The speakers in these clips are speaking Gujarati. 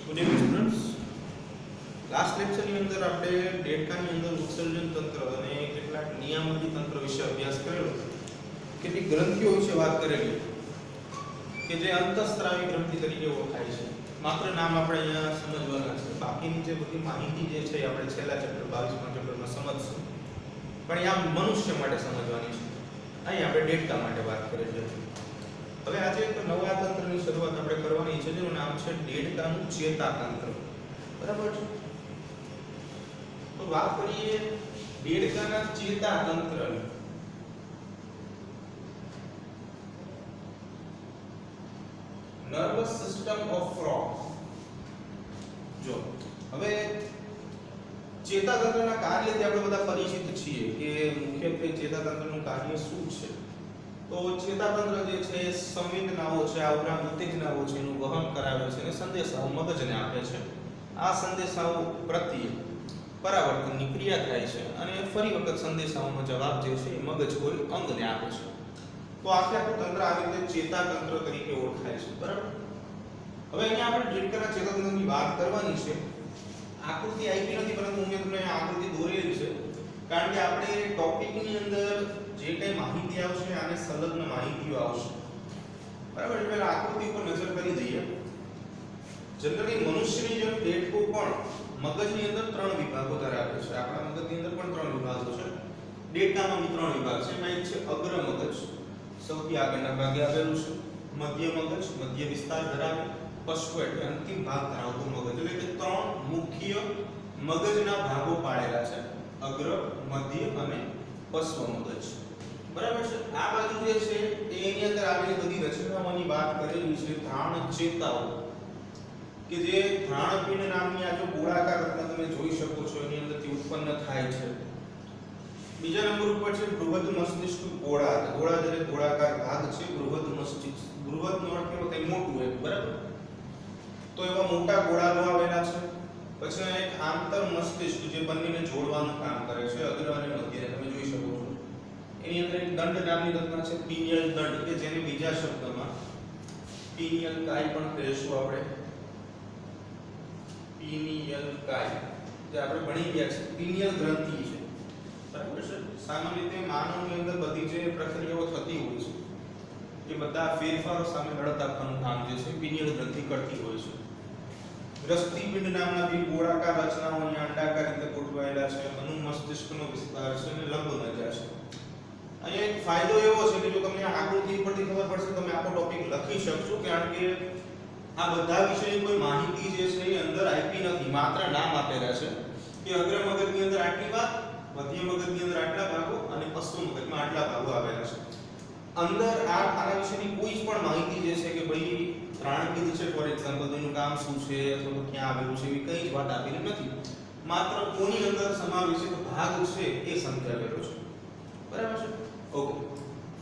Good evening students. લાસ્ટ લેક્ચરની અંદર આપણે ડેટાની અંદર ઉત્સર્જન તંત્ર અને કેટલાક નિયામકી તંત્ર વિશે અભ્યાસ કરેલો. કેટલીક ગ્રંથિઓ વિશે વાત કરેલી કે જે અંતઃસ્ત્રાવી ગ્રંથિ તરીકે ઓળખાય છે. માત્ર નામ આપણે અહીંયા સમજવાના છે, બાકીની જે બધી માહિતી જે છે એ આપણે છેલ્લા ચેપ્ટર 22મા ચેપ્ટરમાં સમજશું. પણ આ મનુષ્ય માટે સમજવાની છે. અહીં આપણે ડેટા માટે વાત કરી છે. હવે આજે એક નવા તંત્રની શરૂઆત આપણે કરવાની છે જેનું નામ છે ડેટાનું ચેતાતંત્ર. બરાબર છે? તો વાત કરીએ ડેટાના ચેતાતંત્રની. Nervous system of frog. જો હવે ચેતાતંત્રના કાર્યથી આપણે બધા પરિચિત છીએ કે મુખ્યત્વે ચેતાતંત્રનું કાર્ય શું છે. તો ચેતાતંત્ર જે છે એ સંવેદનાઓ છે, આ ઉપરાંત ઉત્તેજનાઓ છે એનું વહન કરાવે છે અને સંદેશાઓ મગજને આપે છે. આ સંદેશાઓ પ્રત્યે પરાવર્તનની ક્રિયા થાય છે અને ફરી વખત સંદેશાઓનો જવાબ જે છે એ મગજ કોઈ અંગને આપે છે. તો આખું તંત્ર આ રીતે ચેતાતંત્ર તરીકે ઓળખાય છે. બરાબર? હવે અહીંયા આપણે ડેટાના ચેતાતંત્રની વાત કરવાની છે. આકૃતિ આપી નથી, પરંતુ હું તમને આકૃતિ દોરેલી છે કારણ કે આપણે ટોપિકની અંદર જે કઈ માહિતી આવશે આને સંલગ્ન માહિતીઓ આવશે. બરાબર? એટલે પહેલા આકૃતિ ઉપર નજર કરી દઈએ. જનરલી મનુષ્યની જેમ દેડકો પણ મગજની અંદર 3 વિભાગો ધરાવે છે. આપણા મગજની અંદર પણ 3 વિભાગો છે. ડેટામાં 3 વિભાગ છે. એમાં એક છે અગ્ર મગજ, સૌથી આગળના ભાગે આવેલું છે. મધ્ય મગજ, મધ્ય વિસ્તાર ધરાવે. પશ્વ એટલે અંતિમ ભાગ ધરાવતું મગજ. એટલે કે 3 મુખ્ય મગજના ભાગો પાડેલા છે: અગ્ર, મધ્ય અને પશ્વ મગજ. બરાબર છે? આ બાજુ જે છે એની અંદર આવેલી બધી રચનાઓની વાત કરેલી છે. ધ્રાણ ચેતાઓ કે જે ધ્રાણપિંડ નામની આ જો ગોળાકાર રચના તમે જોઈ શકો છો એની અંદરથી ઉત્પન્ન થાય છે. બીજા નંબર ઉપર છે બૃહદ મસ્તિષ્ક ગોળા. ગોળા એટલે ગોળાકાર ભાગ છે. બૃહદ મસ્તિષ્ક, બૃહદનો અર્થ એવો થાય મોટું એક. બરાબર? તો એવા મોટા ગોળાઓ આવેલા છે. પછી એક આંતર મસ્તિષ્ક જે બંનેને જોડવાનું કામ કરે છે, અગ્ર અને મધ્ય તમે જોઈ શકો છો. એની અંદર એક દંડ નામની રચના છે, પિનિયલ દંડ, કે જેને બીજા શબ્દમાં પિનિયલ કાય પણ કહેશું આપણે. પિનિયલ કાય જે આપણે ભણી ગયા છે, પિનિયલ ગ્રંથિ છે. બરાબર છે? સામાન્ય રીતે માનવની અંદર બધી જે પ્રક્રિયાઓ થતી હોય છે એ બધા ફેરફારો સામે લડત આપવાનું કામ જે છે પિનિયલ ગ્રંથિ કરતી હોય છે. રસ્તિપિંડ નામના બે ગોળાકાર રચનાઓ અહીંયા અંડાકાર રીતે ગોઠવાયેલા છે. અનુમસ્તિષ્કનો વિસ્તાર છે અને લંબ મજ્જા છે. અહીંયા એક ફાયદો એવો છે કે જો તમને આ આકૃતિ પરથી ખબર પડશે તમે આખો ટોપિક લખી શકશો, કારણ કે આ બધા વિષયની કોઈ માહિતી જે છે એ અંદર આપી નથી, માત્ર નામ આપેલા છે કે અગ્ર મગજની અંદર આટલી વાત, મધ્ય મગજની અંદર આટલા ભાગો અને પશ્વ મગજમાં આટલા ભાગો આવેલા છે. અંદર આના વિશેની કોઈ પણ માહિતી જે છે કે ભાઈ ત્રાણકીય છે ફોર એક્ઝામ્પલ એનું કામ શું છે અથવા તો ક્યાં આવેલું છે એવી કઈ જ વાત આપેલી નથી. માત્ર કોની અંદર સમાવેશિત ભાગ છે એ સમજાવેલો છે. બરાબર છે? ઓકે.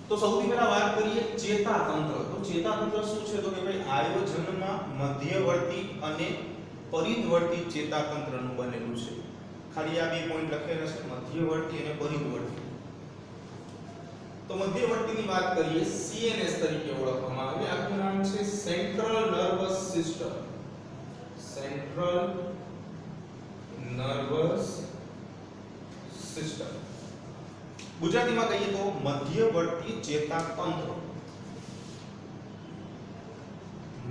તો સૌથી પહેલા વાત કરીએ ચેતાતંત્ર. તો ચેતાતંત્ર શું છે? તો કે ભાઈ આયોજનમાં મધ્યવર્તી અને પરિધવર્તી ચેતાતંત્રનું બનેલું છે. ખાલી આ બે પોઈન્ટ લખેલા છે, મધ્યવર્તી અને પરિધવર્તી. તો મધ્યવર્તીની વાત કરીએ, CNS તરીકે ઓળખવામાં આવે. આનું નામ છે central nervous system. Central nervous system. ગુજરાતીમાં કહીએ તો મધ્યવર્તી ચેતાતંત્ર.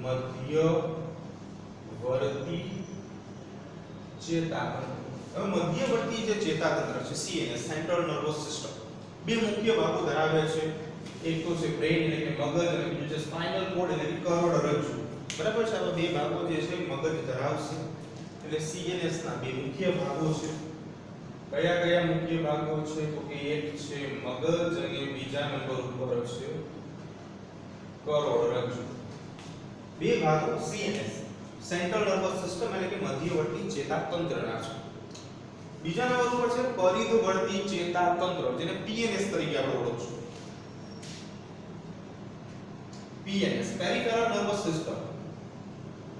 મધ્યવર્તી ચેતાતંત્ર. હવે મધ્યવર્તી જે ચેતાતંત્ર છે CNS, સેન્ટ્રલ નર્વસ સિસ્ટમ, બે મુખ્ય ભાગો ધરાવે છે. એક તો છે બ્રેઇન એટલે કે મગજ, અને બીજું છે સ્પાઇનલ કોર્ડ એટલે કે કરોડરજ્જુ. બરાબર છે? આ બે ભાગો જે છે મગજ ધરાવશે. એટલે CNS ના બે મુખ્ય ભાગો છે. કયા કયા મુખ્ય ભાગો છે? તો કે એક છે મગજ અને બીજા નંબર ઉપર છે કરોડરજ્જુ. બે ભાગો CNS, સેન્ટ્રલ નર્વસ સિસ્ટમ એટલે કે મધ્યવર્તી ચેતાતંત્રના છે. બીજા નંબર ઉપર છે પરિધવર્તી ચેતાતંત્ર, જેને PNS તરીકે આપણે ઓળખીશું. PNS, peripheral nervous system.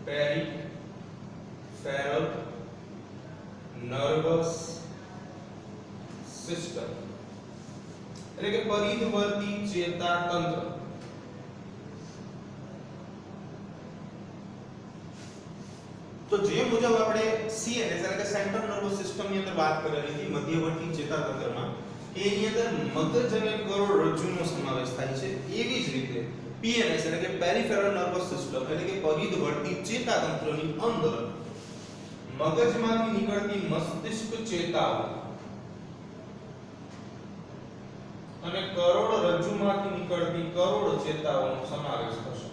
Peripheral nervous system એટલે કે પરિધવર્તી ચેતાતંત્ર. તો તો જે મુજબ આપણે સીએનએસ એટલે કે સેન્ટ્રલ નર્વસ સિસ્ટમ ની અંદર વાત કરેલી હતી મધ્યવર્તી ચેતાતંત્રમાં એની અંદર મગજ અને કરોડરજ્જુનો સમાવેશ થાય છે એવી જ રીતે પીએનએસ એટલે કે પેરિફેરલ નર્વસ સિસ્ટમ એટલે કે પરિધવર્તી ચેતાતંત્રની અંદર મગજમાંથી નીકળતી મસ્તિષ્ક ચેતાઓ અને કરોડરજ્જુમાંથી નીકળતી કરોડ ચેતાઓનો સમાવેશ થશે.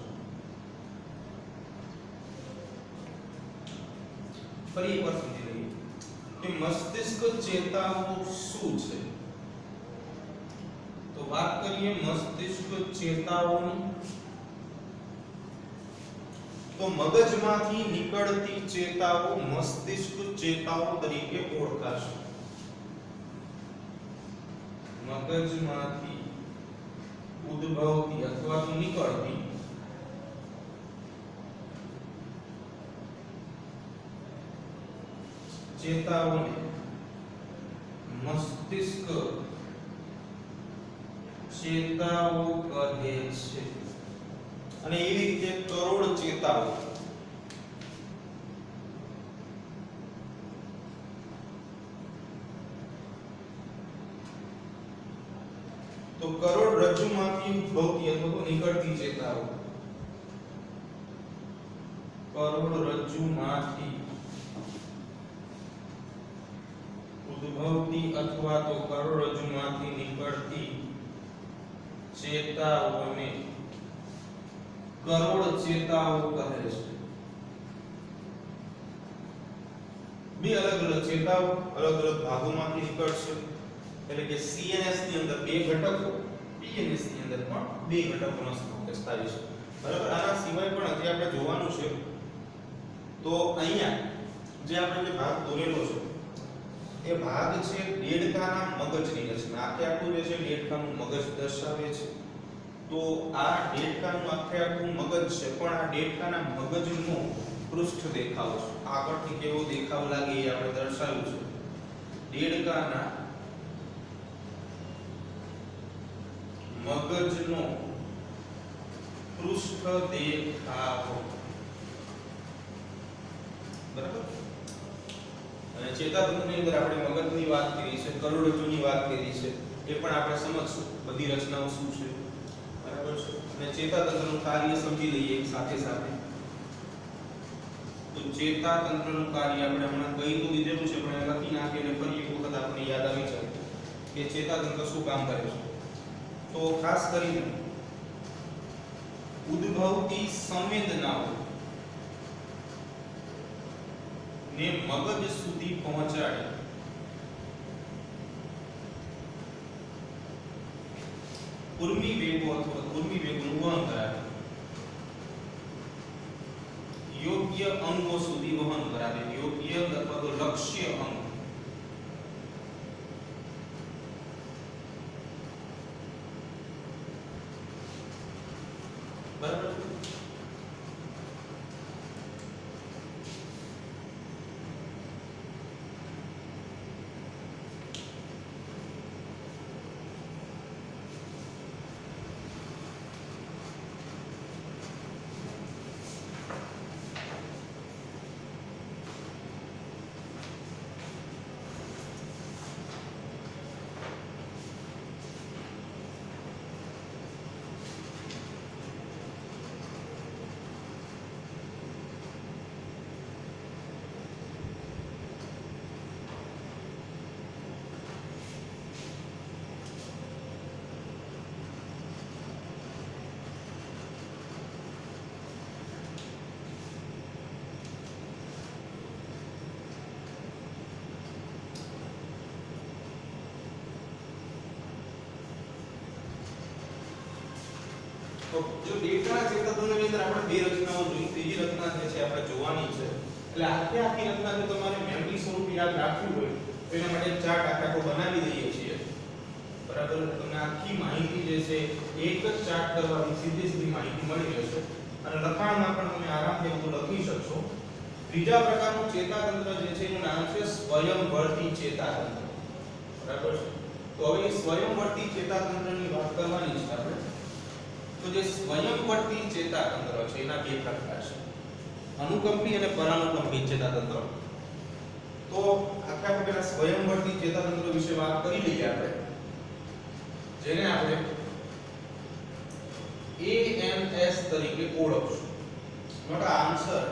ફરી એકવાર સમજી લઈએ કે મસ્તિષ્ક ચેતાઓ શું છે. તો વાત કરીએ મસ્તિષ્ક ચેતાઓની તો મગજમાંથી નીકળતી ચેતાઓ મસ્તિષ્ક ચેતાઓ તરીકે ઓળખાશે. મગજમાંથી ઉદ્ભવતી અથવા તો નીકળતી ચેતાઓને મસ્તિષ્ક ચેતાઓ કહે છે. અને એવી રીતે કરોડ ચેતાઓ તો કરોડરજ્જુમાંથી ઉદ્ભવતી અથવા તો નીકળતી ચેતાઓ કરોડરજ્જુમાંથી ઉદ્ભવતી અથવા તો કરોડરજ્જુમાંથી નીકળતી ચેતાઓને કરોડ ચેતાઓ કહે છે. બે અલગ અલગ ચેતાઓ અલગ અલગ ભાગોમાંથી નીકળશે એટલે કે સીએનએસ ની અંદર બે ઘટકો પીએનએસ ની અંદર પણ બે ઘટકોનો સમાવેશ થાય છે. બરાબર. આના સિવાય પણ હજી આપણે જોવાનું છે. તો અહીંયા જે આપણે જે ભાગ દોરેલો છે એ ભાગ છે દેડકાના મગજની રચના. આખે આખું જે છે દેડકાનું મગજ દર્શાવે છે. તો આ દેડકાનું આખે આખું મગજ છે પણ આ દેડકાના મગજનો પૃષ્ઠ દેખાવ છે. આગળથી કેવો દેખાવ લાગે એ આપણે દર્શાવ્યું છે. દેડકાના મગજનો પૃષ્ઠ દેખાવ. બરાબર. અને ચેતાતંત્રની અંદર આપણે મગજની વાત કરી છે, કરોડરજ્જુની વાત કરી છે, એ પણ આપણે સમજશું બધી રચનાઓ શું છે. બરાબર છે. અને ચેતાતંત્રનું કાર્ય સમજી લઈએ એક સાથે સાથે. તો ચેતાતંત્રનું કાર્ય આપણે હમણાં કહી તો દીધેલું છે પણ લખી નાખીએ એટલે ફરી એક વખત આપણને યાદ આવી જાય કે ચેતાતંત્ર શું કામ કરે છે. તો ખાસ કરીને ઉદ્ભવતી સંવેદનાઓ ને મગજ સુધી પહોંચાડી કુર્મી વેગો અથવા કુર્મી વેગોનું વહન કરાવે. યોગ્ય અંગો સુધી વહન કરાવે. યોગ્ય અથવા તો લક્ષ્ય અંગ બરાબર. તો જો ડેલ્ટા ચેતાતંત્રની અંદર આપણે બે રચનાઓ જોઈ. ત્રીજી રચના જે છે આપણે જોવાની છે. એટલે આખી રચના જો તમારે મેમરી સ્વરૂપે યાદ રાખવી હોય તો એના માટે ચાર્ટ આખો બનાવી દઈએ છીએ. બરાબર. તમને આખી માહિતી જે છે એક જ ચાર્ટ કરવાથી સીધી માહિતી મળી રહેશે અને લખાણમાં પણ તમે આરામથી બધું લખી શકશો. ત્રીજા પ્રકારનું ચેતાતંત્ર જે છે એનું નામ છે સ્વયંવર્તી ચેતાતંત્ર. બરાબર છે. તો હવે સ્વયંવર્તી ચેતાતંત્રની વાત કરવાની છે આપણે. તો જે સ્વયંવર્તી ચેતાતંત્ર છે એના બે પ્રકાર છે. અનુકંપી અને પરાનુકંપી ચેતાતંત્ર. તો આખા પેલા સ્વયંવર્તી ચેતાતંત્ર વિશે વાત કરી લઈએ આપણે, જેને આપણે ANS તરીકે ઓળખશું. નોટ આન્સર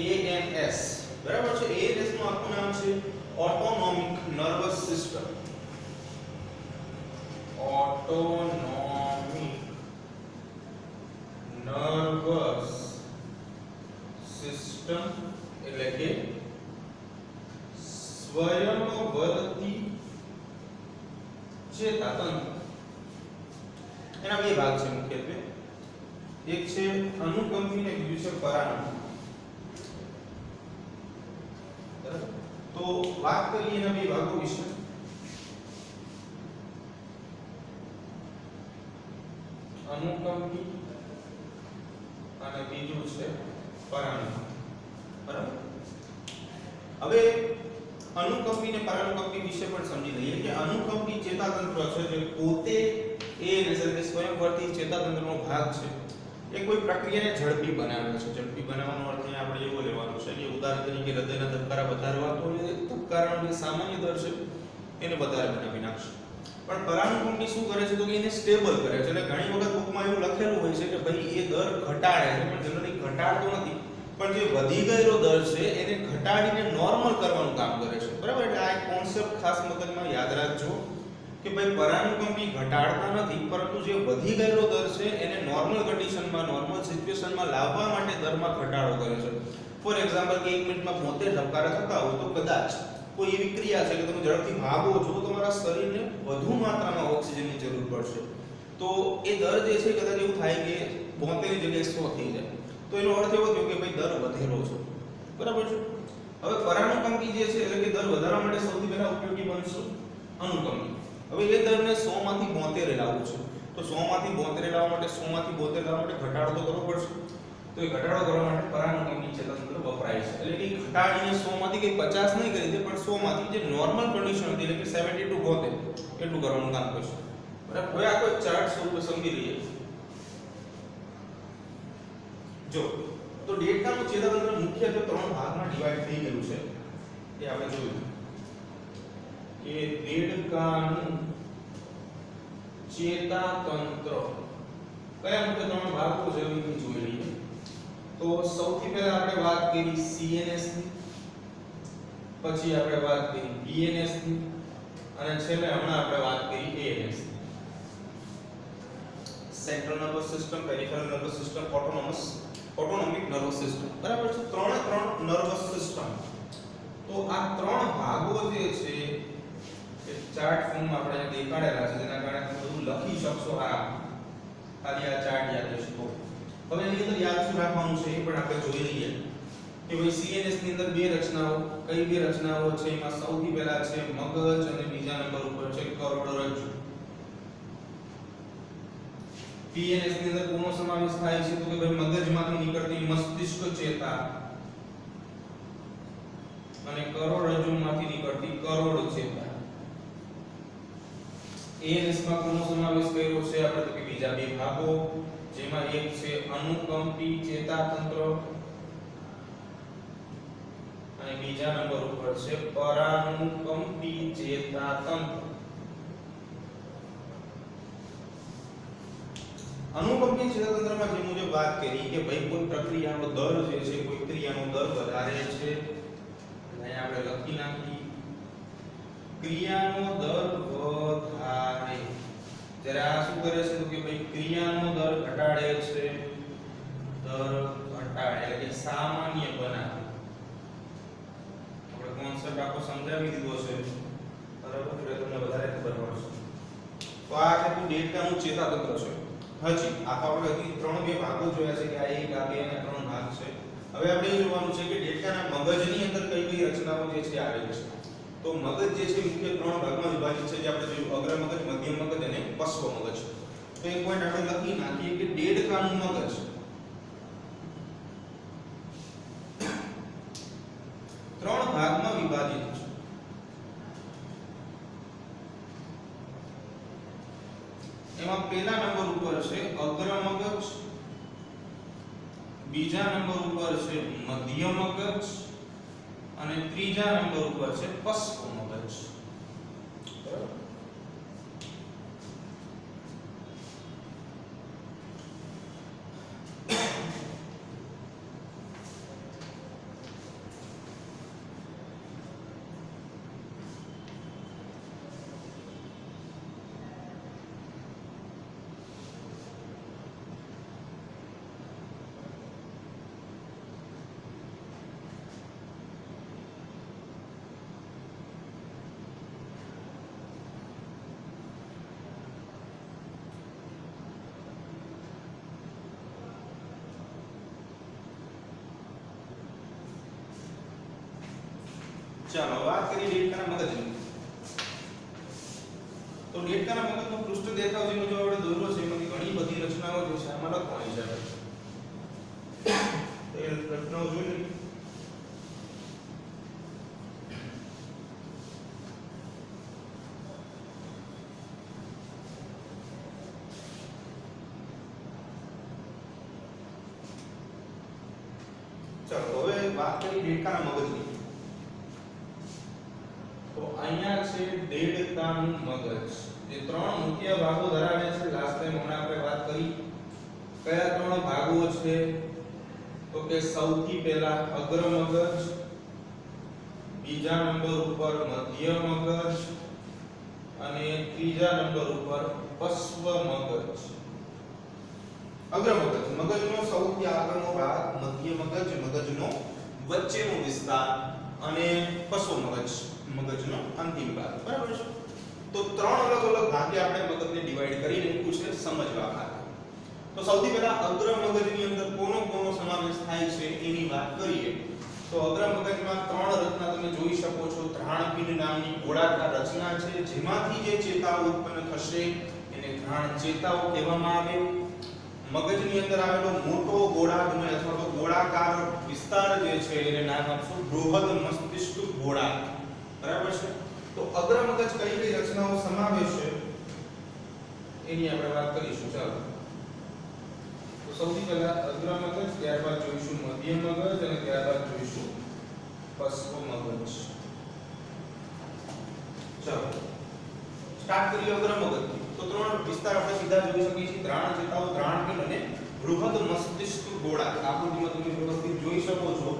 ANS, બરાબર છે. ANS નું આખું નામ છે autonomic nervous system. Autonomic nervous system એટલે કે સ્વયંવર્તી ચેતાતંત્ર. એના બે ભાગ છે મુખ્યત્વે, એક છે અનુકંપી ને બીજું છે પરાનુકંપી. બરાબર, તો વાત કરીએ એના બે ભાગો વિશે. અનુકંપી અને બીજું છે પરાનુકંપી. બરાબર, હવે અનુકંપી ને પરાનુકંપી વિશે પણ સમજી લઈએ કે અનુકંપી ચેતાતંત્ર છે જે પોતે એટલે સ્વયંવર્તી ચેતાતંત્રનો ભાગ છે. એ કોઈ પ્રક્રિયાને ઝડપી બનાવે છે. ઝડપી બનાવવાનો અર્થ આપણે એવો લેવાનો છે કે ઉદાહરણ તરીકે હૃદયના ધબકારા વધારવા તો એ ધબકારાનો જે સામાન્ય દર છે એને વધારે બનાવી નાખશે. પણ પરાનુકંપી શું કરે છે તો કે એને સ્ટેબલ કરે છે. એટલે ઘણી વખત બુકમાં એવું લખેલું હોય છે કે ભાઈ એ દર ઘટાડે છે, પણ જનરલી ઘટાડતો નથી, પણ જે વધી ગયેલો દર છે એને ઘટાડીને નોર્મલ કરવાનું કામ કરે છે. બરાબર, એટલે આ એક કોન્સેપ્ટ ખાસ મગજમાં યાદ રાખજો કે ભાઈ પરાનુકંપી ઘટાડતા નથી, પરંતુ જે વધી ગયેલો દર છે એને નોર્મલ કન્ડિશનમાં, નોર્મલ સિચ્યુએશનમાં લાવવા માટે દરમાં ઘટાડો કરે છે. ફોર એક્ઝામ્પલ કે 1 મિનિટમાં 72 ધબકારા થતા હોય તો કદાચ કોઈ એવી ક્રિયા છે કે તમે ઝડપથી ભાગો છો તો તમારા શરીરને વધુ માત્રામાં ઓક્સિજનની જરૂર પડશે, તો એ દર જે છે કદાચ એવું થાય કે 72 ની જગ્યાએ 100 થઈ જાય, તો એનો અર્થ એવો થયો કે ભાઈ દર વધેલો છે. બરાબર છે. હવે પરાનુકંપી જે છે એટલે કે દર વધારવા માટે સૌથી પહેલા ઉપયોગી બનશે અનુકંપી. હવે એ દરને 100 માંથી 72 લાવવું છે, તો 100 માંથી 72 લાવવા માટે 100 માંથી 72 લાવવા માટે ઘટાડો તો કરવો પડશે. તો એ ઘટાડો કરવા માટે પરાનુકંપી ચેતાતંત્ર વપરાય છે. એટલે કે ઘટાડીને 100 માંથી કે 50 નહીં કરી દે, પણ 100 માંથી જે નોર્મલ કન્ડિશન હતી એટલે કે 70 ટુ 72 એટલું કરવાનું કામ કરશે. બરાબર, હવે આ કોઈ ચાર્ટ સ્વરૂપે સમજી લઈએ. જો તો ડેટાનું ચેતાતંત્ર મુખ્યત્વે 3 ભાગમાં ડિવાઈડ થઈ ગયું છે. એ આપણે જોયું કે દેડકાનું ચેતાતંત્ર કયા મુખ્ય 3 ભાગો છે એ જોઈ લઈએ. તો સૌથી પહેલા આપણે વાત કરી CNS ની, પછી આપણે વાત કરી BNS ની અને છેલ્લે હમણાં આપણે વાત કરી ANS ની. Central nervous system, peripheral nervous system, autonomic nervous system. બરાબર છે. ત્રણે 3 નર્વસ સિસ્ટમ. તો આ 3 ભાગો જે છે એ ચાર્ટ ફોર્મમાં આપણે દેખાડેલા છે, જેના કારણે તમે બધું લખી શકશો આરામ. ખાલી આ ચાર્ટ યાદ રહેશે તો. હવે એની અંદર યાદ શું રાખવાનું છે એ પણ આપણે જોઈ લઈએ કે ભાઈ CNS ની અંદર બે રચનાઓ, કઈ બે રચનાઓ છે? એમાં સૌથી પહેલા છે મગજ અને બીજા નંબર ઉપર છે કરોડરજ્જુ. PNS ની અંદર કોનો સમાવેશ થાય છે તો કે ભાઈ મગજમાંથી નીકળતી મસ્તિષ્ક ચેતા અને કરોડરજ્જુમાંથી નીકળતી કરોડ ચેતા. ANS માં કોનો સમાવેશ કર્યો છે આપણે તો કે બીજા બે ભાગો, જેમાં એક છે અનુકંપી ચેતાતંત્ર અને બીજા નંબર ઉપર છે પરાનુકંપી ચેતાતંત્ર. અનુકંપી ચેતાતંત્રમાં જે મુજબ વાત કરી કે ભાઈ કોઈ પ્રક્રિયાનો દર જે છે, કોઈ ક્રિયાનો દર વધારે છે, અહીંયા આપણે લખી નાખી ક્રિયાનો દર વધારે. જ્યારે આ શું કરે છે તો કે ભાઈ ક્રિયાનો દર ઘટાડે છે, દર ઘટાડે એટલે કે સામાન્ય બનાવે. આપણે કોન્સેપ્ટ આખો સમજાવી દીધો છે, બરાબર, એટલે તમને વધારે ખબર પડશે. તો આ કેટલું ડેટાનું ચેતાતંત્ર છે. હજી આ તો આપણે હજી 3 ભાગો જોયા છે કે આ 1, આ 2 અને 3 ભાગ છે. હવે આપણે એ જોવાનું છે કે ડેટાના મગજની અંદર કઈ કઈ રચનાઓ જે છે આવેલી છે. તો મગજ જે છે મુખ્ય 3 ભાગમાં વિભાજિત છે, જે આપણે જોયું અગ્ર મગજ, મધ્ય મગજ અને પશ્વ મગજ. તો એક પોઈન્ટ આપણે લખી નાખીએ કે દેડકાનું મગજ 3 ભાગમાં વિભાજિત છે. એમાં પહેલા નંબર ઉપર છે અગ્ર મગજ, બીજા નંબર ઉપર છે મધ્ય મગજ અને ત્રીજા નંબર ઉપર છે પશ્વ મગજ. બરાબર. ચાલો વાત કરીએ દેડકાના મગજની. તો દેડકાના મગજનો પૃષ્ઠ દેખાવ જેનો જો આપણે દોરો છે એમાંથી ઘણી બધી રચનાઓ જે છે આમાં લખવાની છે. તો એ રચનાઓ જોઈ લઈએ. ચાલો હવે વાત કરીએ દેડકાના મગજની. તો અહીંયા છે દેડકાનું મગજ, જે ત્રણ મુખ્ય ભાગો ધરાવે છે. લાસ્ટ ટાઈમ હમણાં આપણે વાત કરી કયા ત્રણ ભાગો છે, તો કે સૌથી પહેલા અગ્ર મગજ, બીજા નંબર ઉપર મધ્ય મગજ અને ત્રીજા નંબર ઉપર પશ્વ મગજ. અગ્ર મગજ, મગજનો સૌથી આગળનો ભાગ મધ્ય મગજ, મગજનો વચ્ચેનો વિસ્તાર અને પશ્વ મગજ, મગજનો અંતિમ ભાગ. બરાબર છે. તો ત્રણ અલગ અલગ ભાગે આપણે મગજને ડિવાઈડ કરી નાખ્યું છે સમજવા ખાતર. તો સૌથી પહેલા અગ્ર મગજની અંદર કોનો કોનો સમાવેશ થાય છે એની વાત કરીએ. તો અગ્ર મગજમાં ત્રણ રચના તમે જોઈ શકો છો. ઘ્રાણપિંડ નામની ગોળાકાર રચના છે, જેમાંથી જે ચેતાઓ ઉત્પન્ન થશે એને ઘ્રાણ ચેતાઓ કહેવામાં આવે. મગજની અંદર આવેલો મોટો ગોળાર્ધ અથવા તો ગોળાકાર વિસ્તાર જે છે એને નામ આપશું બૃહદ મસ્તિષ્ક ગોળાર્ધ. બરાબર છે. તો અગ્ર મગજ કઈ કઈ રચનાઓ સમાવે છે એની આપણે વાત કરીશું. ચાલો, તો સૌથી પહેલા અગ્ર મગજ, ત્યારબાદ જોઈશું મધ્ય મગજ અને ત્યારબાદ જોઈશું પશ્વ મગજ. ચાલો સ્ટાર્ટ કરીએ અગ્ર મગજથી. તો ત્રણ વિસ્તાર આપણે સીધા જોઈ શકીએ છીએ. ઘ્રાણ ચેતાઓ, ઘ્રાણપિંડ અને બૃહદ મસ્તિષ્ક ગોળાર્ધ. આકૃતિમાં તમે વ્યવસ્થિત જોઈ શકો છો.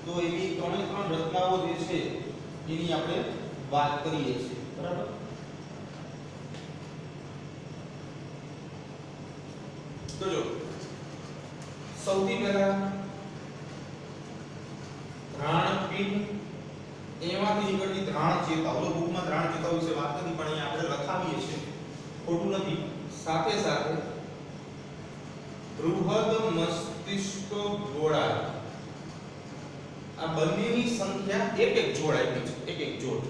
તો એવી ત્રણે ત્રણ રચનાઓ જે છે એની આપણે વાત કરીએ છીએ. બરાબર. તો જો સૌથી પહેલા ઘ્રાણપિંડ, એમાંથી નીકળતી ઘ્રાણ ચેતાઓ. બુકમાં ઘ્રાણ ચેતાઓ વિશે વાત કરી પણ અહીંયા આપણે લખાવીએ છીએ, ખોટું નથી. સાથે સાથે બૃહદ મસ્તિષ્ક ગોળાર્ધ. આ બંનેની સંખ્યા એક એક જોડ આપી છે. એક એક જોડ.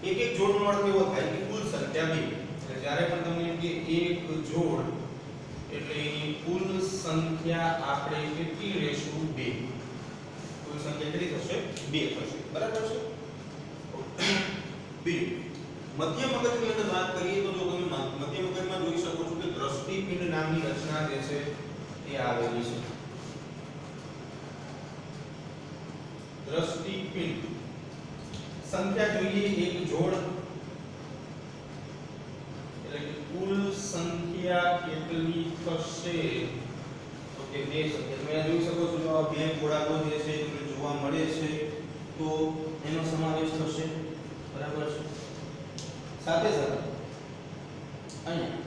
એક એક જોડનો અર્થ એવો થાય કે કુલ સંખ્યા 2. એટલે જ્યારે પણ તમને એમ કે એક જોડ એટલે એની કુલ સંખ્યા આપણે કેટલી લેશું? 2. કુલ સંખ્યા કેટલી થશે? 2 થશે. બરાબર છે. બીજું મધ્ય મગજની અંદર વાત કરીએ તો જો તમે મધ્ય મગજમાં જોઈ શકો છો કે દ્રષ્ટિપિંડ નામની રચના જે છે એ આવેલી છે. દ્રષ્ટિપિંડ સંખ્યા જોઈએ એક જોડ, એટલે કે કુલ સંખ્યા કેટલી થશે? તો કે 2 સંખ્યા. તમે આ જોઈ શકો છો, આ બે ગોળાકો જે છે તમને જોવા મળે છે, તો એનો સમાવેશ થશે. બરાબર છે. સાથે સાથે અહીંયા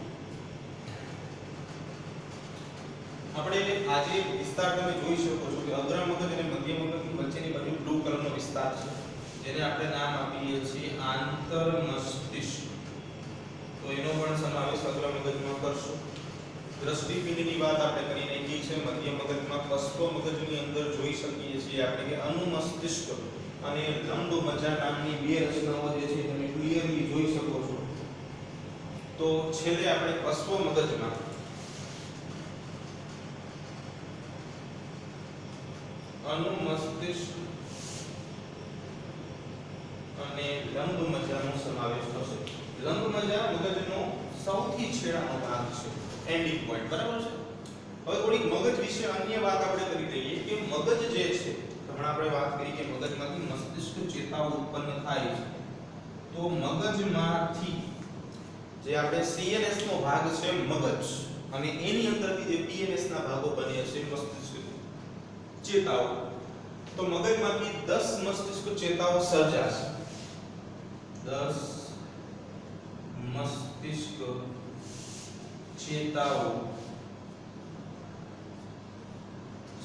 આપણે આજે વિસ્તાર તમે જોઈ શકો છો કે અગ્ર મગજ અને મધ્ય મગજની વચ્ચેની બાજુ બ્લુ કલરનો વિસ્તાર છે, જેને આપણે નામ આપીએ છીએ આંતર મસ્તિષ્ક. તો એનો પણ સમાવેશ અગ્ર મગજમાં કરશું. દ્રષ્ટિપિંડની વાત આપણે કરી નાખી છે. મધ્ય મગજમાં પશ્વ મગજની અંદર જોઈ શકીએ છીએ આપણે કે અનુમસ્તિષ્ક અને લંબ મજ્જા નામની બે રચનાઓ જે છે તમે ક્લિયરલી જોઈ શકો છો. તો છેલ્લે આપણે પશ્વ મગજમાં અનુમસ્તિષ્ક અને લંબ મજ્જાનો સમાવેશ થશે. લંબ મજ્જા મગજનો સૌથી છેડાનો ભાગ છે, એન્ડિંગ પોઈન્ટ. બરાબર છે. હવે થોડીક મગજ વિશે અન્ય વાત આપણે કરી લઈએ કે મગજ જે છે, હમણાં આપણે વાત કરી કે મગજમાંથી મસ્તિષ્ક ચેતાઓ ઉત્પન્ન થાય છે. તો મગજમાંથી જે આપણે CNS નો ભાગ છે મગજ, અને એની અંદરથી જે PNS ના ભાગો બને છે મસ્તિષ્ક ચેતાઓ, તો મગજમાંથી 10 મસ્તિષ્ક ચેતાઓ સર્જાશે. 10 મસ્તિષ્ક ચેતાઓ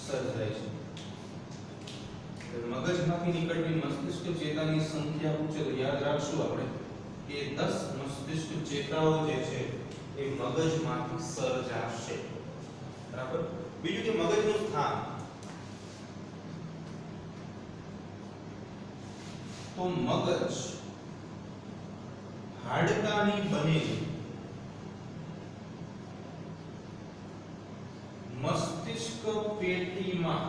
સર્જાય છે. મગજમાંથી નીકળતી મસ્તિષ્ક ચેતાની સંખ્યા પૂછે તો યાદ રાખશું આપણે કે 10 મસ્તિષ્ક ચેતાઓ જે છે એ મગજમાંથી સર્જાશે. બરાબર. બીજું કે મગજનું સ્થાન, તો મગજ હાડકાની બનેલી મસ્તિષ્ક પેટીમાં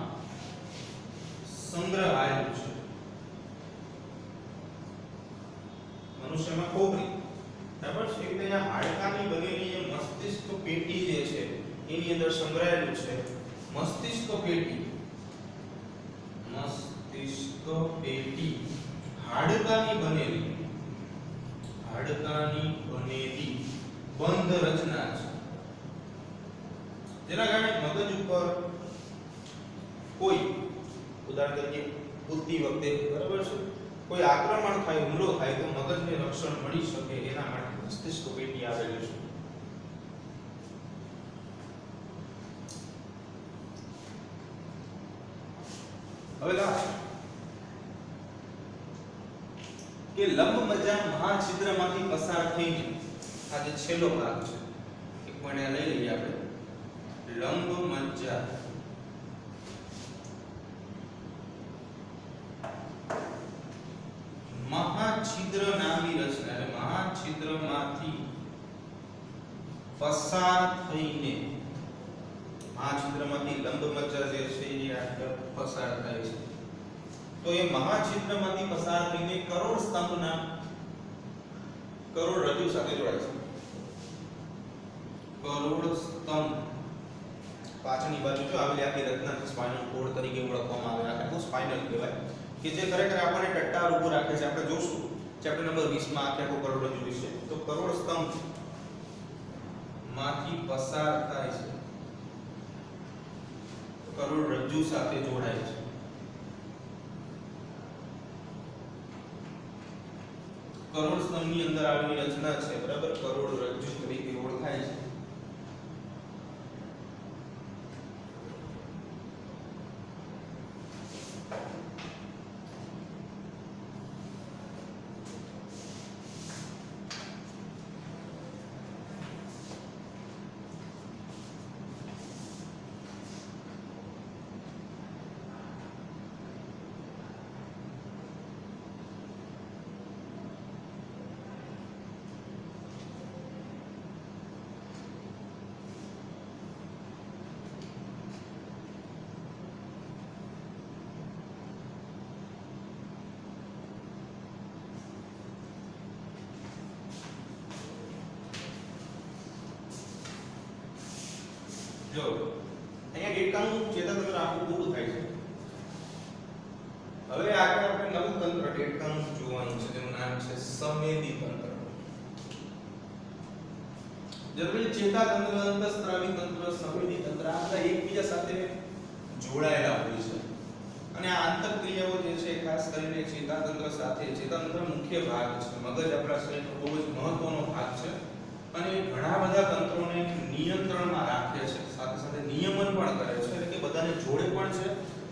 સંગ્રહાયેલું છે. મનુષ્યમાં ખોપરી, બરાબર છે, એટલે આ હાડકાની બનેલી જે મસ્તિષ્ક પેટી જે છે એની અંદર સંગ્રહાયેલું છે. મસ્તિષ્ક પેટી હાડકાની બનેલી બંધ રચના છે, જેના કારણે મગજ ઉપર કોઈ, ઉદાહરણ તરીકે બુદ્ધિ વખતે, બરાબર છે, કોઈ આક્રમણ થાય, હુમલો થાય તો મગજને રક્ષણ મળી શકે એના માટે મસ્તિષ્ક પેટી આવેલી છે. હવે કે લંબમજ્જા મહાછિદ્રમાંથી પસાર થઈને આ જે છેલ્લો ભાગ છે, એક પોઈન્ટ લઈ લઈએ આપણે. લંબમજ્જા મહાછિદ્ર નામની રચના, એટલે મહાછિદ્રમાંથી પસાર થઈને, મહાછિદ્રમાંથી લંબમજ્જા જે છે એ આગળ પસાર થાય છે. તો એ મહાછિદ્રમાંથી પસાર થઈને કરોડ સ્તંભના કરોડરજ્જુ સાથે જોડાય છે. કરોડ સ્તંભ પાછળની બાજુ જો આવેલી આખી રચના છે, સ્પાઇનલ કોર્ડ તરીકે ઓળખવામાં આવે, આખું સ્પાઇનલ કહેવાય, કે જે ખરેખર આપણને ટટ્ટાર ઊભું રાખે છે. આપણે જોશું ચેપ્ટર નંબર 20 માં આખો કરોડરજ્જુ વિશે. તો કરોડ સ્તંભ માંથી પસાર થાય છે, કરોડરજ્જુ સાથે જોડાય છે. કરોડ સ્તંભની અંદર આવેલી રચના છે, બરાબર, કરોડરજ્જુ તરીકે ઓળખાય છે. જો અહીંયા ડેટાનું ચેતાતંત્ર આખું પૂરું થાય છે. હવે આગળ આપણે નવું તંત્ર ડેટાનું જોવાનું છે, જેનું નામ છે સંવેદી તંત્ર. જનરલી ચેતાતંત્ર, અંતઃસ્ત્રાવી તંત્ર, સંવેદી તંત્ર આ બધા એકબીજા સાથે જોડાયેલા હોય છે, અને આ આંતરક્રિયાઓ જે છે ખાસ કરીને ચેતાતંત્ર સાથે, ચેતાતંત્ર મુખ્ય ભાગ છે, મગજ આપણા શરીરનો બહુ જ મહત્વનો ભાગ છે, અને ઘણા બધા તંત્રોને નિયંત્રણમાં રાખે છે, સાથે સાથે નિયમન પણ કરે છે, એટલે કે બધાને જોડે પણ છે,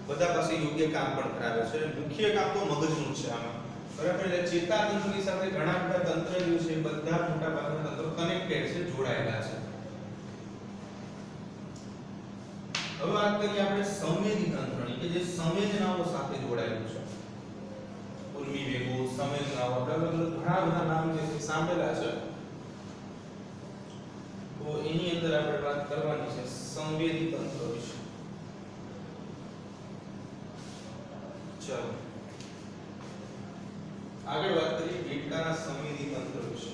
બધા પાસે યોગ્ય કામ પણ કરાવે છે. મુખ્ય કામ તો મગજનું છે આમાં, બરાબર. એટલે ચેતાતંત્રની સાથે ઘણા બધા તંત્ર જે છે, બધા મોટા ભાગના તંત્રો કનેક્ટેડ છે, જોડાયેલા છે. હવે વાત કરીએ આપણે સંવેદી તંત્રની, કે જે સંવેદનાઓ સાથે જોડાયેલું છે. ઉર્મી વેગો, સંવેદનાઓ, ઘણા બધા નામ જે છે સાંભળેલા છે. તો એની અંદર આપણે વાત કરવાની છે સંવેદી તંત્ર વિશે. ચાલો આગળ વાત કરીએ ડેટાના સંવેદી તંત્ર વિશે.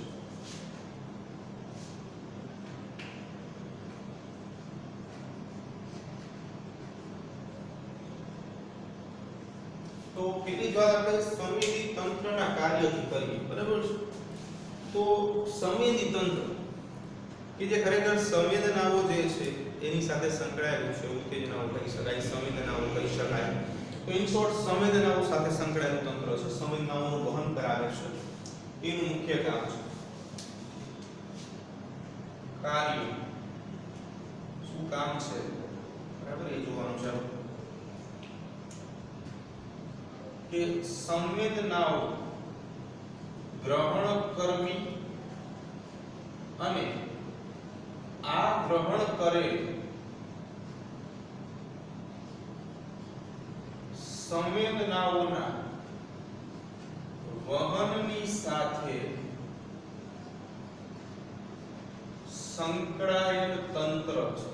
તો પેલી જ વાત આપણે સંવેદી તંત્રના કાર્યથી કરીએ, બરાબર છે? તો સંવેદી તંત્ર કે જે ખરેખર સંવેદનાઓ જે છે એની સાથે સંકળાયેલું છે, ઉત્તેજનાઓ કહી શકાય, સંવેદનાઓ કહી શકાય. તો ઇન શોર્ટ સંવેદનાઓ સાથે સંકળાયેલું તંત્ર છે, સંવેદનાઓનું વહન કરાવે છે, એનું મુખ્ય કામ છે. કાર્ય શું કામ છે, બરાબર, એ જોવાનું છે કે સંવેદનાઓ ગ્રહણ કરવી અને આ ગ્રહણ કરેલ સંવેદનાઓના વહનની સાથે સંકળાયેલ તંત્ર છે.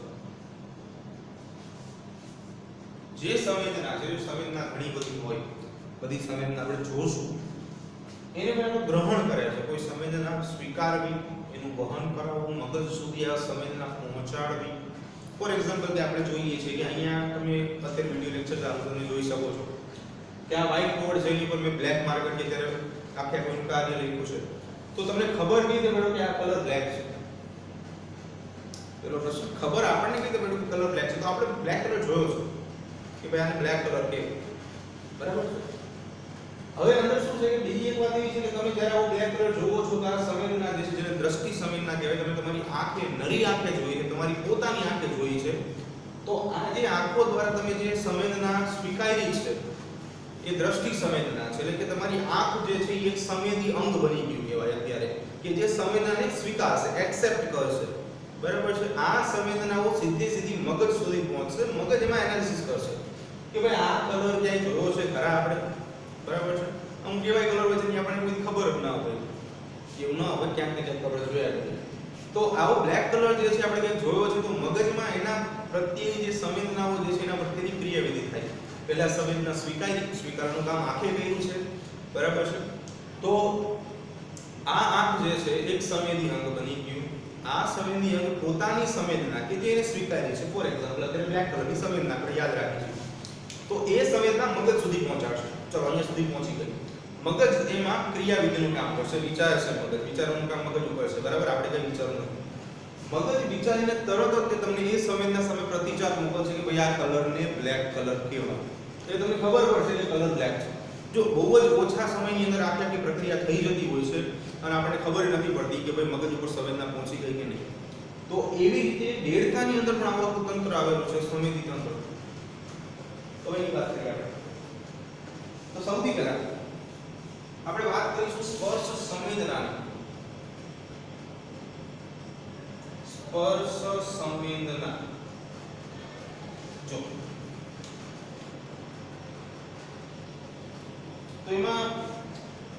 જે સંવેદના છે, સંવેદના ઘણી બધી હોય, બધી સંવેદના આપણે જોશું, એને પહેલા ગ્રહણ કરે છે. કોઈ સંવેદના સ્વીકારવી, એનું વહન કરાવવું, મગજ સુધી આ સંવેદના પહોંચાડવી. ફોર એક્ઝામ્પલ કે આપણે જોઈએ છીએ કે અહીંયા તમે અત્યારે વિડિયો લેક્ચર ચાલુ તમે જોઈ શકો છો કે આ વ્હાઇટ બોર્ડ છે એની પર મેં બ્લેક માર્કર કે ત્યારે આખે કોઈ કાર્ય લખ્યું છે, તો તમને ખબર નહીં પડે કે આ કલર બ્લેક છે. પેલો પ્રશ્ન, ખબર આપણને કઈ રીતે પડ્યું કે કલર બ્લેક છે? તો આપણે બ્લેક કલર જોયો છે કે ભાઈ આને બ્લેક કલર કે, બરાબર છે? હવે અંદર શું છે કે બીજી એક વાત એવી છે કે તમે જ્યારે આવો બ્લેક કલર જોવો છો તો આ સંવેદના જે છે, જેને દ્રષ્ટિ સંવેદના કહેવાય, તમે તમારી આંખે, નરી આંખે જોઈ છે, તમારી પોતાની આંખે જોઈ છે, તો આ જે આંખો દ્વારા તમે જે સંવેદના સ્વીકારી છે એ દ્રષ્ટિ સંવેદના છે. એટલે કે તમારી આંખ જે છે એ એક સંવેદી અંગ બની ગયું કહેવાય અત્યારે, કે જે સંવેદનાને સ્વીકારશે, એક્સેપ્ટ કરશે, બરાબર છે? આ સંવેદનાઓ સીધી મગજ સુધી પહોંચશે, મગજ એમાં એનાલિસિસ કરશે કે ભાઈ આ કલર ક્યાંય જોયો છે ખરા આપણે, બરાબર છે? અમુક એવા કલર હોય છે જે આપણને કોઈ ખબર જ ના હોય, એવું ના હોય, ક્યાંક ને ક્યાંક આપણે જોયા છે. તો આવો બ્લેક કલર જે છે આપણે ક્યાંક જોયો છે, તો મગજમાં એના પ્રત્યેની જે સંવેદનાઓ જે છે એના પ્રત્યેની ક્રિયાવિધિ થાય. પહેલા સંવેદના સ્વીકારવાનું કામ આંખે કર્યું છે, બરાબર છે? તો આ આંખ જે છે એક સંવેદી અંગ બની ગયું. આ સંવેદી અંગ પોતાની સંવેદના કે જે એને સ્વીકારી છે, ફોર એક્ઝામ્પલ અત્યારે બ્લેક કલરની સંવેદના આપણે યાદ રાખીશું, તો એ સંવેદના મગજ સુધી પહોંચાડશે. ચલો અહીંયા સુધી પહોંચી ગઈ. મગજ એમાં ક્રિયાવિધિનું કામ કરશે, વિચારશે મગજ, વિચારવાનું કામ મગજ ઉપર છે, બરાબર? આપણે કઈ વિચારવું નથી. મગજ વિચારીને તરત જ તમને એ સંવેદના સામે પ્રતિચાર મોકલશે કે ભાઈ આ કલરને બ્લેક કલર કહેવાય. એટલે તમને ખબર પડશે કે કલર બ્લેક છે. જો બહુ જ ઓછા સમયની અંદર આખી પ્રક્રિયા થઈ જતી હોય છે અને આપણને ખબર નથી પડતી કે ભાઈ મગજ ઉપર સંવેદના પહોંચી ગઈ કે નહીં, તો એવી રીતે દેડકાની અંદર પણ આવું તંત્ર આવેલું છે, સંવેદી તંત્ર. તો એની વાત કરીએ આપણે. તો સૌથી પહેલા આપણે વાત કરીશું સ્પર્શ સંવેદનાની. સ્પર્શ સંવેદના, જો તો એમાં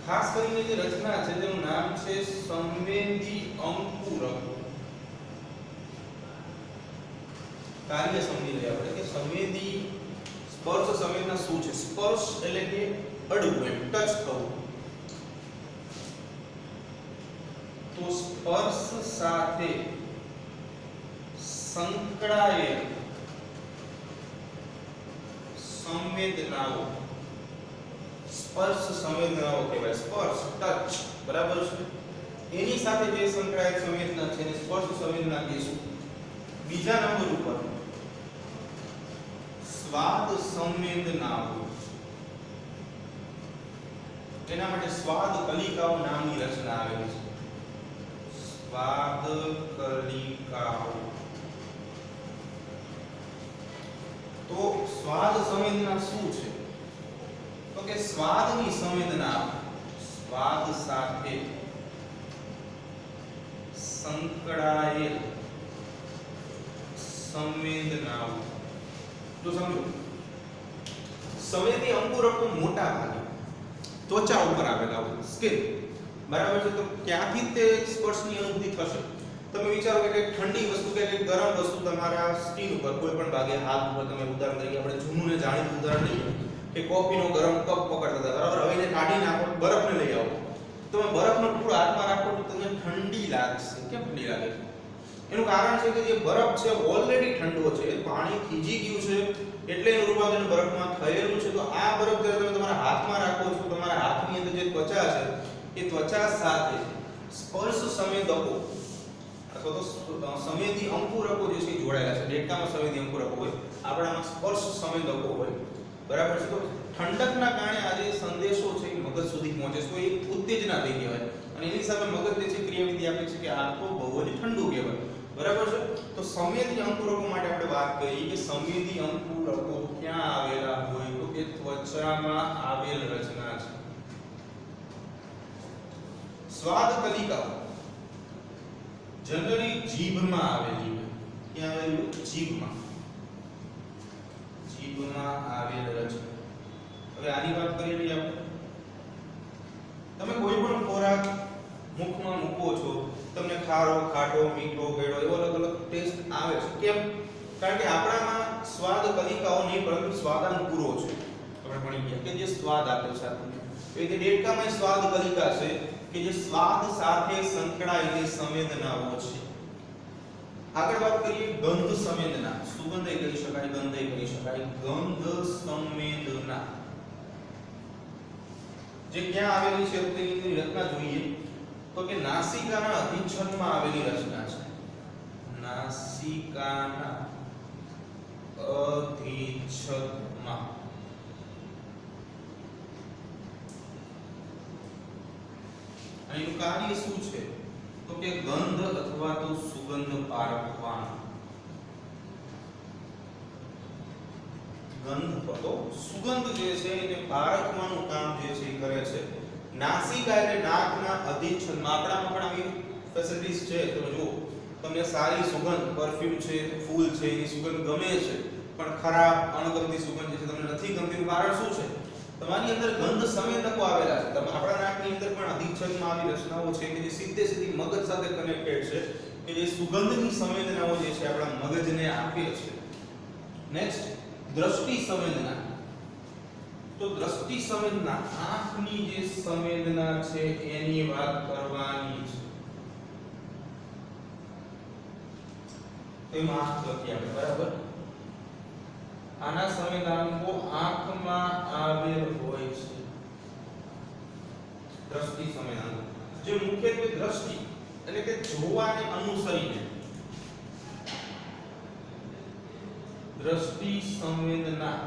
ખાસ કરીને જે રચના છે તેનું નામ છે સંવેદી અંકુરક. કાર્ય સમજી લઈએ આપણે કે સંવેદી સ્પર્શ સંવેદના શું છે. સ્પર્શ એટલે કે અડવું, એમ ટચ થવું. તો સ્પર્શ સાથે સંકળાયેલ સંવેદનાઓ સ્પર્શ સંવેદનાઓ કહેવાય. સ્પર્શ, ટચ, બરાબર છે? એની સાથે જે સંકળાયેલ સંવેદના છે એને સ્પર્શ સંવેદના કહીશું. બીજા નંબર ઉપર સ્વાદ સંવેદનાઓ, એના માટે સ્વાદ કલિકાઓ નામની રચના આવેલી છે. સ્વાદ કલિકાઓ. તો સ્વાદ સંવેદના શું છે? તો કે સ્વાદની સંવેદના સ્વાદ સાથે સંકળાયેલ સંવેદનાઓ. જો સમજો, સંવેદી અંકુરકો મોટા ભાગે ત્વચા ઉપર આવેલા હોય, સ્કિન, બરાબર છે? તો ક્યાંથી તે સ્પર્શની અનુભૂતિ થશે? તમે વિચારો કે કંઈક ઠંડી વસ્તુ કે કંઈક ગરમ વસ્તુ તમારા સ્કિન ઉપર કોઈ પણ ભાગે, હાથ ઉપર, તમે ઉદાહરણ તરીકે આપણે જૂનું ને જાણીતું ઉદાહરણ લઈએ કે કોફીનો ગરમ કપ પકડતા હતા, બરાબર? હવે એને કાઢી નાખો, બરફને લઈ આવો, તમે બરફનો ટુકડો હાથમાં રાખો તો તમને ઠંડી લાગશે. કેમ ઠંડી લાગે છે? એનું કારણ છે કે જે બરફ છે ઓલરેડી ઠંડો છે, પાણી થીજી ગયું છે એટલે એનું રૂપાંતરણ બરફમાં થયેલું છે. તો આ બરફ જ્યારે તમે તમારા એ ત્વચા સાથે સ્પર્શ સંવેદકો અથવા તો સંવેદી અંકુરકો જે છે જોડાયેલા છે. દેડકામાં સંવેદી અંકુરકો હોય, આપણામાં સ્પર્શ સંવેદકો હોય. બરાબર છે. તો ઠંડકના કારણે આ જે સંદેશો છે એ મગજ સુધી પહોંચે છે, તો એ ઉત્તેજના થઈ કહેવાય. અને એની સામે મગજ જે છે ક્રિયાવિધિ આપે છે કે આ તો બહુ જ ઠંડુ કહેવાય. બરાબર છે. તો સંવેદી અંકુરકો માટે આપણે વાત કરી કે સંવેદી અંકુરકો ક્યાં આવેલા હોય, તો કે ત્વચામાં આવેલ રચના છે. સ્વાદ કલિકા જનરલી જીભમાં આવેલી હોય. ક્યાં આવેલી? જીભમાં. જીભમાં આવેલ રચના. હવે આની વાત કરીએ છીએ આપણે. તમે કોઈ પણ ખોરાક મુખમાં મૂકો છો, તમને ખારો, ખાટો, મીઠો, ગળ્યો એવો અલગ અલગ ટેસ્ટ આવે છે. કેમ? કારણ કે આપણામાં સ્વાદ કલિકાઓ નહીં પરંતુ સ્વાદાંકુરો છે. આપણે ભણી ગયા કે જે સ્વાદ આપે છે આપણને. એ કે દેડકામાં સ્વાદ કલિકા છે કે જે સ્વાદ સાથે સંકળાયેલી સંવેદનાઓ છે. આગળ વાત કરીએ ગંધ સંવેદના. સુગંધય કહી શકાય, ગંધય કહી શકાય. ગંધ સંવેદના જે ક્યાં આવેલી છે તેની રચના જોઈએ તો કે નાસિકાના અધિચ્છદમાં આવેલી રચના છે. નાસિકાના અધિચ્છદમાં. એનું કાર્ય શું છે તો કે ગંધ અથવા તો સુગંધ પારખવાનું. ગંધ તો સુગંધ જે છે એને પારખવાનું કામ જે છે એ કરે છે. નાસિકા એટલે નાકના અધિચ્છદમાં. આપણામાં પણ આવી ફેસિલિટીઝ છે. તમે જુઓ, તમને સારી સુગંધ, પરફ્યુમ છે, ફૂલ છે, એની સુગંધ ગમે છે, પણ ખરાબ અણગમતી સુગંધ જે છે તમને નથી ગમતી. કારણ શું છે? તમારી અંદર ગંધ સંવેદકો આવેલા છે. આપણા નાકની અંદર પણ અધિચ્છદમાં આવી રચનાઓ છે કે જે સીધે સીધી મગજ સાથે કનેક્ટેડ છે, કે જે સુગંધની સંવેદનાઓ જે છે આપણા મગજને આપે છે. નેક્સ્ટ દ્રષ્ટિ સંવેદના. તો દ્રષ્ટિ સંવેદના આંખની જે સંવેદના છે એની વાત કરવાની છે. તેમાં આંખ લખી આપણે. બરાબર. આના સંવેદનાંકો આંખમાં આવેલ હોય છે. દ્રષ્ટિ સંવેદનાંકો જે મુખ્યત્વે દ્રષ્ટિ એટલે કે જોવાને અનુસરીને દ્રષ્ટિ સંવેદના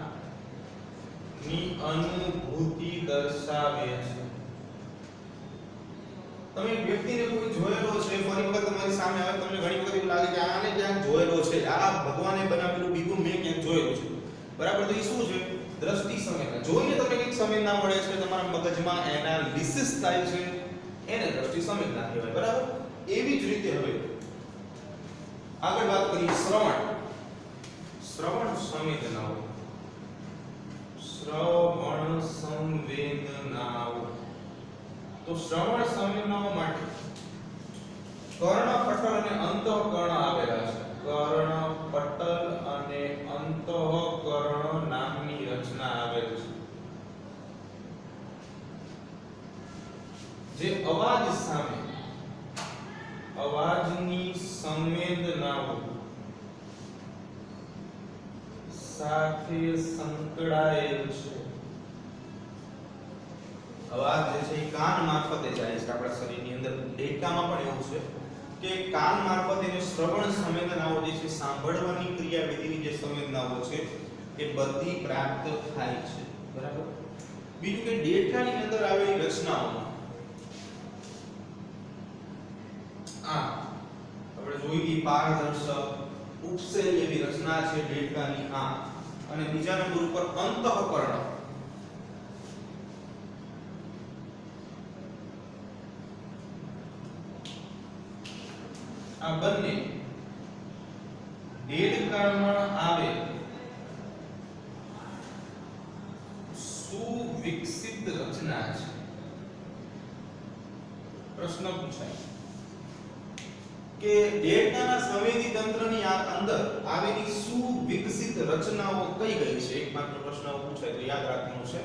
ની અનુભૂતિ દર્શાવે છે. તમે વ્યક્તિને કોઈ જોયેલો છે, ફરી વખત તમારી સામે આવે, તમને ઘણી વખત એવું લાગે કે આને ક્યાંક જોયેલો છે, આ ભગવાને બનાવેલું બીજું મેં ક્યાંક જોયેલું છે. બરાબર. તો એ શું છે? દ્રષ્ટિ સંવેદના. જોઈને તમને કઈક સંવેદના મળે છે, તમારા મગજમાં એનાલિસિસ થાય છે, એને દ્રષ્ટિ સંવેદના કહેવાય. બરાબર. એવી જ રીતે હવે આગળ વાત કરીએ શ્રવણ. શ્રવણ સંવેદનાઓ. શ્રવણ સંવેદનાઓ. તો શ્રવણ સંવેદનાઓ માટે કર્ણપટલ અને અંતઃકર્ણ આવેલા છે. કર્ણપટલ અને અંતઃકર્ણ નામની રચના આવેલ છે. જે અવાજ સામે અવાજની સંવેદનાઓ સાથે સંકળાયેલ છે. અવાજ જે છે એ કાન મારફતે જાય છે આપણા શરીરની અંદર. દેડકામાં પણ એવું છે કે કાન મારફતે એને શ્રવણ સંવેદનાઓ જે છે, સાંભળવાની ક્રિયાવિધિની જે સંવેદનાઓ છે એ બધી પ્રાપ્ત થાય છે. બરાબર. બીજું કે દેડકાની અંદર આવેલી રચનાઓમાં આપણે જોઈ પારદર્શક, ઉપસેલી એવી રચના છે દેડકાની આંખ. અને બીજા નંબર ઉપર અંતઃકર્ણ. આ બંને દેડકામાં આવે સુવિકસિત રચના છે. પ્રશ્ન પૂછાય કે દેડકાના સંવેદી તંત્રની અંદર આવેલી સુવિકસિત રચનાઓ કઈ કઈ છે? એકમાત્ર પ્રશ્ન પૂછાય તો યાદ રાખવાનું છે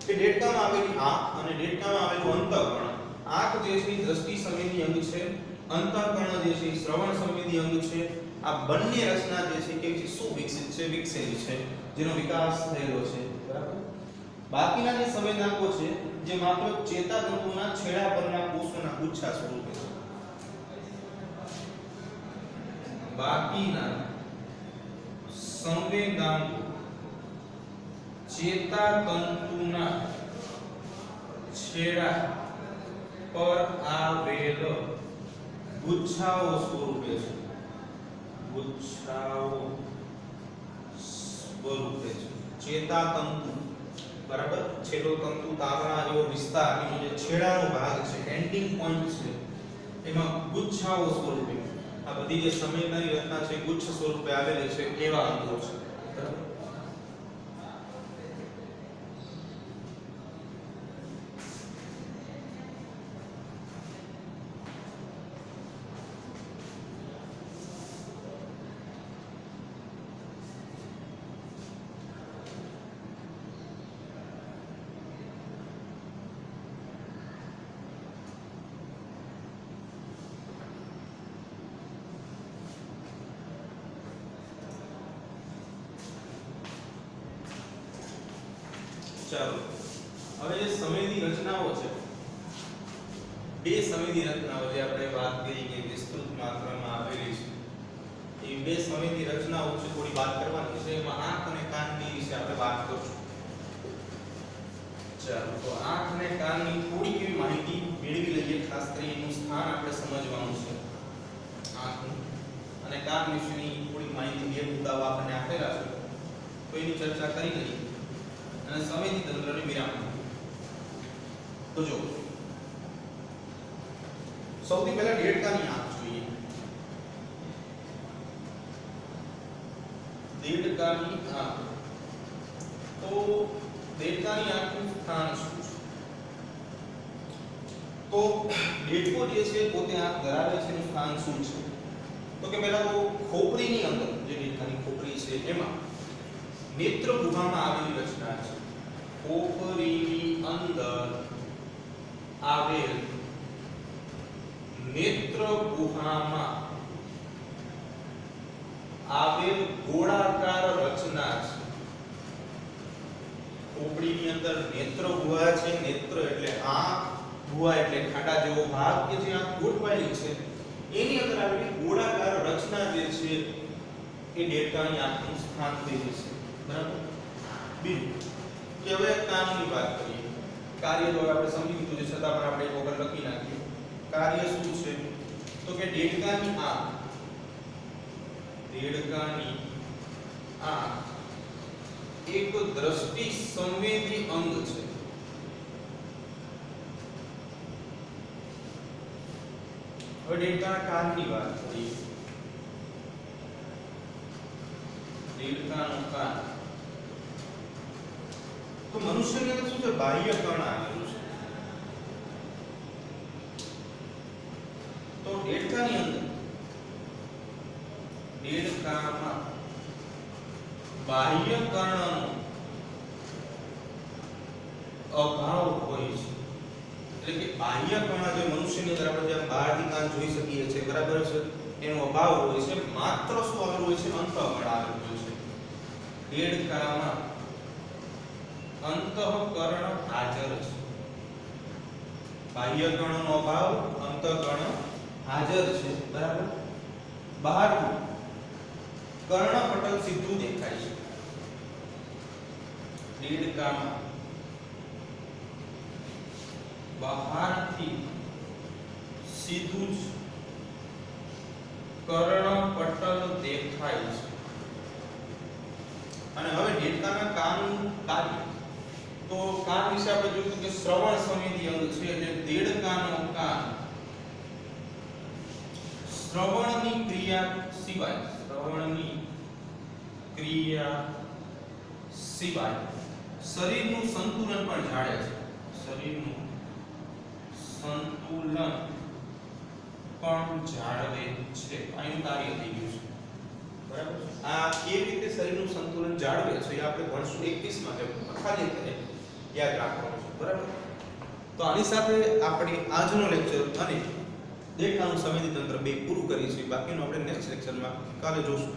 કે દેડકામાં આવેલી આંખ અને દેડકામાં આવેલું અંતઃકર્ણ. આંખ જે છે દ્રષ્ટિ સંવેદી અંગ છે, અંતઃકર્ણ જે છે શ્રવણ સંવેદી અંગ છે. આ બંને રચના જે છે કેવી છે? સુવિકસિત છે, વિકસેલી છે, જેનો વિકાસ થયેલો છે. બરાબર. બાકીના જે સંવેદનાંકો છે જે માત્ર ચેતાતંતુના છેડા પરના કોષોના ગુચ્છા સ્વરૂપે છે. બાકીના સંવેદનાંકો ચેતાતંતુના છેડા પર આવેલ ગુચ્છાઓ સ્વરૂપે છે. ગુચ્છાઓ સ્વરૂપે છે. ચેતાતંતુ બરાબર, છેલ્લો તંતુ તાવણા જેવો વિસ્તાર એનો જે છેડાનો ભાગ છે, એન્ડિંગ પોઈન્ટ છે, એમાં ગુચ્છાઓ સ્વરૂપે આ બધી જે સંવેદનાની રચના છે ગુચ્છ સ્વરૂપે આવેલી છે એવા અંગો છે. બરાબર. ચાલો હવે જે સંવેદી રચનાઓ છે, બે સંવેદી રચનાઓ જે આપણે વાત કરી કે વિસ્તૃત માત્રામાં આવેલી છે, એ બે સંવેદી રચનાઓ છે થોડી વાત કરવાની છે. એમાં આંખ અને કાનની વિશે આપણે વાત કરશું. ચાલો તો આંખ અને કાનની થોડી એવી માહિતી મેળવી લઈએ. ખાસ કરીને એનું સ્થાન આપણે સમજવાનું છે. આંખ અને કાન વિશેની થોડી માહિતી બે મુદ્દાઓ આપણને આપેલા છે તો એની ચર્ચા કરી લઈએ અને સંવેદી તંત્રને વિરામ. તો જો સૌથી પહેલા દેડકાની આંખ જોઈએ. દેડકાની આંખ, તો દેડકાની આંખનું સ્થાન શું છે? તો દેડકો જે છે પોતે આંખ ધરાવે છે, એનું સ્થાન શું છે? તો કે પહેલા તો ખોપરીની અંદર જે દેડકાની ખોપરી છે એમાં નેત્ર ગુહામાં આવેલી રચના છે. ખોપરીની અંદર આવેલ નેત્ર ગુહામાં આવેલ ગોળાકાર રચના છે. ખોપરીની અંદર નેત્ર ગુહા છે. નેત્ર એટલે આંખ, ગુહા એટલે ખાડા જેવો ભાગ કે જે આંખ ગોઠવાયેલી છે, એની અંદર આવેલી ગોળાકાર રચના જે છે એ દેડકાની આંખનું સ્થાન થઈ જશે. બરાબર. બીજું કે હવે કાનની વાત કરીએ. કાર્ય તો આપણે સમજી લીધું છે, છતાં પણ આપણે એક વખત લખી નાખીએ. કાર્ય શું છે? તો કે દેડકાની આંખ, દેડકાની આંખ એક દ્રષ્ટિ સંવેદી અંગ છે. હવે દેડકાના કાનની વાત કરીએ. દેડકાનું કાન તો મનુષ્યની અંદર શું છે? બાહ્ય કર્ણ આવેલું છે. તો દેડકાની અંદર, દેડકામાં બાહ્ય કર્ણનો અભાવ હોય છે. એટલે કે બાહ્ય કર્ણ જે મનુષ્યની અંદર આપણે જે બહારથી કાન જોઈ શકીએ છીએ, બરાબર છે, એનો અભાવ હોય છે. માત્ર શું આવેલું હોય છે? અંતઃકર્ણ આવેલું હોય છે. દેડકામાં અંતઃકર્ણ હાજર છે. બાહ્ય કર્ણનો અભાવ, અંતઃકર્ણ હાજર છે. બરાબર. બહારથી કર્ણપટલ સીધું દેખાય છે. દેડકામાં બહારથી સીધું જ કર્ણપટલ દેખાય છે. અને હવે દેડકાના કાનનું કાર્ય, તો કાન વિશે આપણે જોયું કે શ્રવણ સંવેદી અંગ છે. એટલે દેડકાનો કાન શ્રવણની ક્રિયા સિવાય, શ્રવણની ક્રિયા સિવાય શરીરનું સંતુલન પણ જાળવે છે. શરીરનું સંતુલન પણ જાળવે છે. આનું કાર્ય થઈ ગયું છે. બરાબર. આ કેવી રીતે શરીરનું સંતુલન જાળવે છે એ આપણે ભણશું 21 માં. ખાલી યાદ રાખવાનું છે. બરાબર. તો આની સાથે આપણે આજનો લેક્ચર અને દેડકાનું સંવેદી તંત્ર 2 પૂરું કરીએ છીએ. બાકીનું આપણે નેક્સ્ટ લેક્ચરમાં કાલે જોશું.